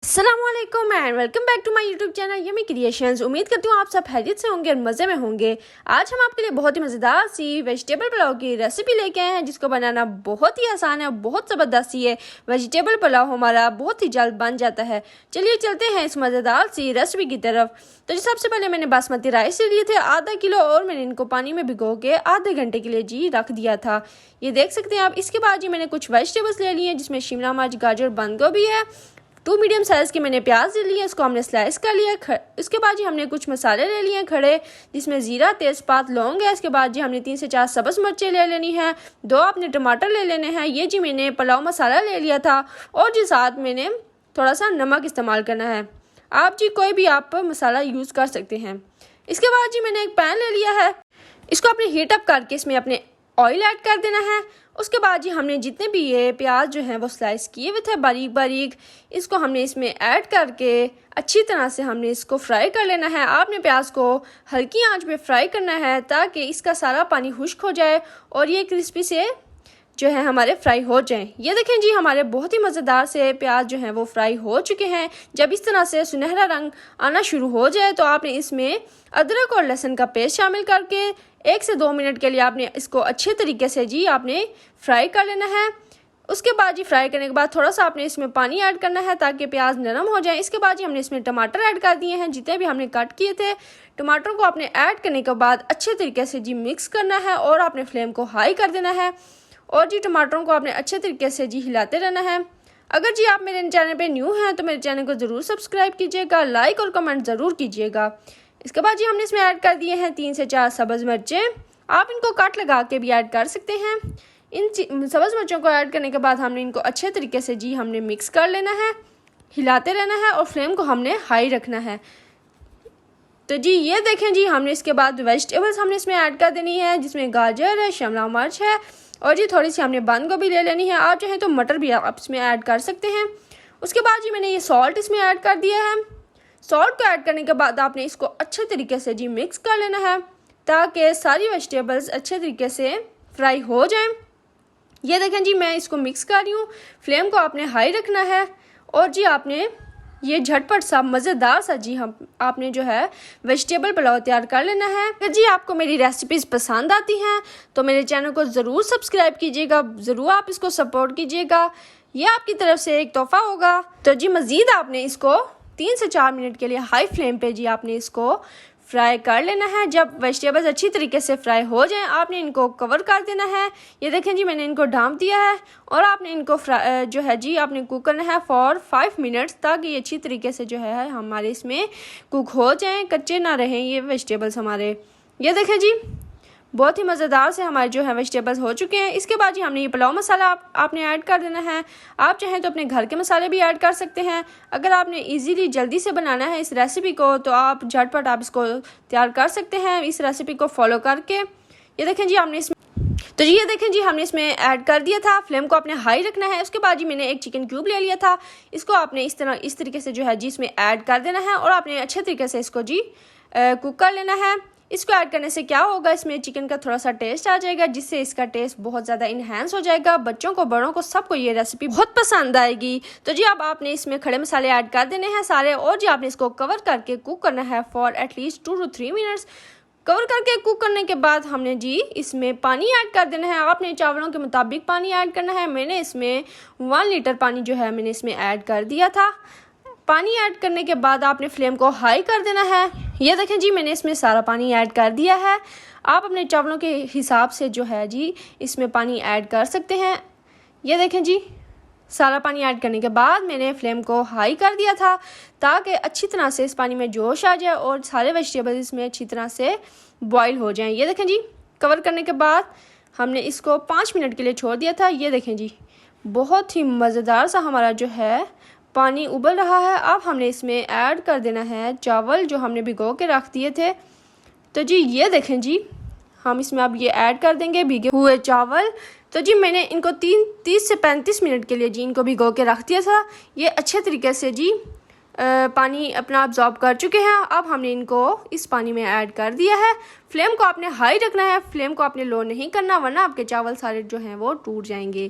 अस्सलाम वालेकुम and welcome back to my YouTube channel yummy creations. उम्मीद करती हूँ आप सब खैरियत से होंगे और मज़े में होंगे। आज हम आपके लिए बहुत ही मज़ेदार सी वेजिटेबल पुलाव की रेसिपी लेके आए हैं, जिसको बनाना बहुत ही आसान है और बहुत ज़बरदस्त सी है। वेजिटेबल पुलाव हमारा बहुत ही जल्द बन जाता है। चलिए चलते हैं इस मज़ेदार सी रेसिपी की तरफ। तो जी सबसे पहले मैंने बासमती राइस लिए थे आधा किलो, और मैंने इनको पानी में भिगो के आधे घंटे के लिए जी रख दिया था। ये देख सकते हैं आप। इसके बाद जी मैंने कुछ वेजिटेबल्स ले लिए हैं, जिसमें शिमला मिर्च, गाजर, बंद गोभी है। 2 मीडियम साइज़ के मैंने प्याज ले लिए, इसको हमने स्लाइस कर लिया। इसके बाद जी हमने कुछ मसाले ले लिए खड़े, जिसमें ज़ीरा, तेज़पात, लौंग है। इसके बाद जी हमने 3 से 4 सब्ज़ मिर्चें ले लेनी है। 2 आपने टमाटर ले लेने हैं। ये जी मैंने पुलाव मसाला ले लिया था, और जी साथ मैंने थोड़ा सा नमक इस्तेमाल करना है। आप जी कोई भी आप मसाला यूज़ कर सकते हैं। इसके बाद जी मैंने एक पैन ले लिया है, इसको अपने हीट अप करके इसमें अपने ऑयल ऐड कर देना है। उसके बाद जी हमने जितने भी ये प्याज जो हैं वो स्लाइस किए हुए थे बारीक बारीक, इसको हमने इसमें ऐड करके अच्छी तरह से हमने इसको फ्राई कर लेना है। आपने प्याज को हल्की आंच पे फ्राई करना है, ताकि इसका सारा पानी खुश्क हो जाए और ये क्रिस्पी से जो है हमारे फ्राई हो जाएं। ये देखें जी हमारे बहुत ही मज़ेदार से प्याज जो हैं वो फ्राई हो चुके हैं। जब इस तरह से सुनहरा रंग आना शुरू हो जाए, तो आपने इसमें अदरक और लहसुन का पेस्ट शामिल करके 1 से 2 मिनट के लिए आपने इसको अच्छे तरीके से जी आपने फ्राई कर लेना है। उसके बाद जी फ्राई करने के बाद थोड़ा सा आपने इसमें पानी ऐड करना है, ताकि प्याज नरम हो जाए। इसके बाद जी हमने इसमें टमाटर ऐड कर दिए हैं, जितने भी हमने कट किए थे। टमाटर को आपने ऐड करने के बाद अच्छे तरीके से जी मिक्स करना है, और आपने फ्लेम को हाई कर देना है, और जी टमाटरों को आपने अच्छे तरीके से जी हिलाते रहना है। अगर जी आप मेरे चैनल पे न्यू हैं तो मेरे चैनल को ज़रूर सब्सक्राइब कीजिएगा, लाइक और कमेंट ज़रूर कीजिएगा। इसके बाद जी हमने इसमें ऐड कर दिए हैं 3 से 4 सब्ज़ मिर्चें। आप इनको काट लगा के भी ऐड कर सकते हैं। इन सब्ज़ मिर्चों को ऐड करने के बाद हमने इनको अच्छे तरीके से जी हमने मिक्स कर लेना है, हिलाते रहना है, और फ्लेम को हमने हाई रखना है। तो जी ये देखें जी हमने इसके बाद वेजिटेबल्स हमने इसमें ऐड कर देनी है, जिसमें गाजर है, शिमला मिर्च है, और जी थोड़ी सी हमने बंद गोभी ले लेनी है। आप चाहें तो मटर भी आप इसमें ऐड कर सकते हैं। उसके बाद जी मैंने ये सॉल्ट इसमें ऐड कर दिया है। सॉल्ट को ऐड करने के बाद आपने इसको अच्छे तरीके से जी मिक्स कर लेना है, ताकि सारी वेजिटेबल्स अच्छे तरीके से फ्राई हो जाएं। ये देखें जी मैं इसको मिक्स कर रही हूँ। फ्लेम को आपने हाई रखना है, और जी आपने ये झटपट सा मज़ेदार सा जी आपने जो है वेजिटेबल पुलाव तैयार कर लेना है। अगर जी आपको मेरी रेसिपीज़ पसंद आती हैं तो मेरे चैनल को ज़रूर सब्सक्राइब कीजिएगा, ज़रूर आप इसको सपोर्ट कीजिएगा। ये आपकी तरफ से एक तोहफ़ा होगा। तो जी मज़ीद आपने इसको 3 से 4 मिनट के लिए हाई फ्लेम पे जी आपने इसको फ्राई कर लेना है। जब वेजिटेबल्स अच्छी तरीके से फ्राई हो जाएं, आपने इनको कवर कर देना है। ये देखें जी मैंने इनको ढाँप दिया है, और आपने इनको जो है जी आपने कुक करना है फॉर 5 मिनट्स, ताकि ये अच्छी तरीके से जो है हमारे इसमें कुक हो जाएं, कच्चे ना रहें ये वेजिटेबल्स हमारे। ये देखें जी बहुत ही मज़ेदार से हमारे जो है वेजिटेबल्स हो चुके हैं। इसके बाद जी हमने ये पुलाव मसाला आपने ऐड कर देना है। आप चाहें तो अपने घर के मसाले भी ऐड कर सकते हैं। अगर आपने इजीली जल्दी से बनाना है इस रेसिपी को, तो आप झटपट आप इसको तैयार कर सकते हैं इस रेसिपी को फॉलो करके। ये देखें जी हमने इसमें ऐड कर दिया था। फ्लेम को आपने हाई रखना है। उसके बाद जी मैंने एक चिकन क्यूब ले लिया था, इसको आपने इस तरीके से जो है जी इसमें ऐड कर देना है, और आपने अच्छे तरीके से इसको जी कुक कर लेना है। इसको ऐड करने से क्या होगा, इसमें चिकन का थोड़ा सा टेस्ट आ जाएगा, जिससे इसका टेस्ट बहुत ज़्यादा इन्हेंस हो जाएगा। बच्चों को, बड़ों को, सबको ये रेसिपी बहुत पसंद आएगी। तो जी अब आपने इसमें खड़े मसाले ऐड कर देने हैं सारे, और जी आपने इसको कवर करके कुक करना है for at least 2 to 3 minutes. Cover करके कुक करने के बाद हमने जी इसमें पानी ऐड कर देना है। आपने चावलों के मुताबिक पानी ऐड करना है। मैंने इसमें 1 लीटर पानी जो है मैंने इसमें ऐड कर दिया था। पानी ऐड करने के बाद आपने फ्लेम को हाई कर देना है। ये देखें जी मैंने इसमें सारा पानी ऐड कर दिया है। आप अपने चावलों के हिसाब से जो है जी इसमें पानी ऐड कर सकते हैं। ये देखें जी सारा पानी ऐड करने के बाद मैंने फ्लेम को हाई कर दिया था, ताकि अच्छी तरह से इस पानी में जोश आ जाए और सारे वेजिटेबल्स इसमें अच्छी तरह से बॉईल हो जाएं। ये देखें जी कवर करने के बाद हमने इसको 5 मिनट के लिए छोड़ दिया था। ये देखें जी बहुत ही मज़ेदार सा हमारा जो है पानी उबल रहा है। अब हमने इसमें ऐड कर देना है चावल जो हमने भिगो के रख दिए थे। तो जी ये देखें जी हम इसमें अब ये ऐड कर देंगे भीगे हुए चावल। तो जी मैंने इनको 30 से 35 मिनट के लिए जी इनको भिगो के रख दिया था। ये अच्छे तरीके से जी पानी अपना अब्जॉर्ब कर चुके हैं। अब हमने इनको इस पानी में ऐड कर दिया है। फ्लेम को आपने हाई रखना है, फ्लेम को आपने लो नहीं करना, वरना आपके चावल सारे जो हैं वो टूट जाएंगे।